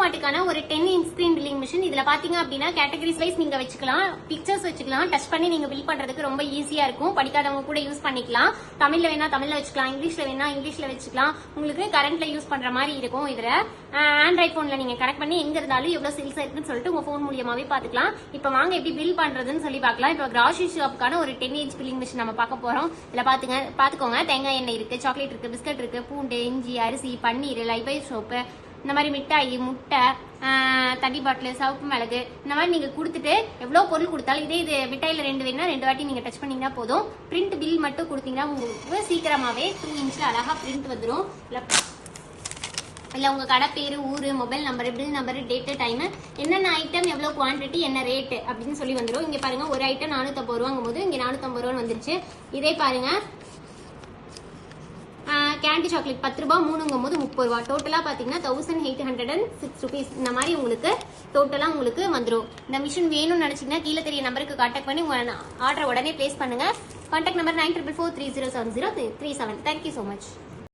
மார்ட்டுக்கான ஒரு 10 inch screen billing machine. இதுல பாத்தீங்க அப்படின்னா கேட்டகரிஸ் வைஸ் நீங்க வச்சுக்கலாம், பிக்சர்ஸ் வச்சுக்கலாம், டச் பண்ணி நீங்க பில் பண்றதுக்கு ரொம்ப ஈஸியா இருக்கும். படிக்காதவங்க கூட யூஸ் பண்ணிக்கலாம். தமிழ்ல வேணா தமிழ்ல வச்சுக்கலாம், இங்கிலீஷ்ல வேணா இங்கிலீஷ்ல வச்சுக்கலாம். உங்களுக்கு கரண்ட்ல யூஸ் பண்ற மாதிரி இருக்கும். இதுல ஆண்ட்ராய்ட் போன்ல நீங்க கனெக்ட் பண்ணி எங்க இருந்தாலும் எவ்வளவு சேல்ஸ் இருக்குன்னு சொல்லிட்டு உங்க போன் மூலியமாவே பாத்துக்கலாம். இப்ப வாங்க எப்படி பில் பண்றதுன்னு சொல்லி பார்க்கலாம். இப்ப கிராசரி ஷாப்புக்கான ஒரு 10 இன்ச் பில்லிங் மிஷின் நம்ம பார்க்க போறோம். இதுல பாத்துக்கோங்க, தேங்காய் எண்ணெய் இருக்கு, சாக்லேட் இருக்கு, பிஸ்கட் இருக்கு, பூண்டு, இஞ்சி, அரிசி, பன்னீர், லைபை சோப்பு, இந்த மாதிரி மிட்டாய், முட்டை, தண்ணி பாட்டில், சவுப்பு மிளகு, இந்த மாதிரி நீங்க கொடுத்துட்டு எவ்வளவு பொருள் கொடுத்தாலும் இது மிட்டாயில 2 வேணா 2 வாட்டி நீங்க டச் பண்ணீங்கன்னா போதும். பிரிண்ட் பில் மட்டும் கொடுத்தீங்கன்னா உங்களுக்கு சீக்கிரமாவே 2 இன்ச்ல அழகா பிரிண்ட் வந்துடும். இல்ல உங்க கடை பேரு, ஊரு, mobile number, bill number, date, time, என்னென்ன ஐட்டம், எவ்வளவு குவான்டிட்டி, என்ன ரேட் அப்படின்னு சொல்லி வந்துடும். இங்க பாருங்க, ஒரு ஐட்டம் 450 ரூபாங்கும் போது இங்க 450 ரூபான்னு வந்துருச்சு. இதே பாருங்க, கேண்டி சாக்லேட் 10 ரூபாய், 3ங்கும் போது 30 ரூபாய். டோட்டலா பாத்தீங்கன்னா 1806 ருபீஸ். இந்த மாதிரி உங்களுக்கு டோட்டலா உங்களுக்கு வந்துடும். இந்த மிஷின் வேணும்னு நினைச்சீங்கன்னா கீழே தெரிய நம்பருக்கு கான்டாக்ட் பண்ணி உங்க ஆர்டர் உடனே பிளேஸ் பண்ணுங்க. Contact number 9444307037. Thank you so much.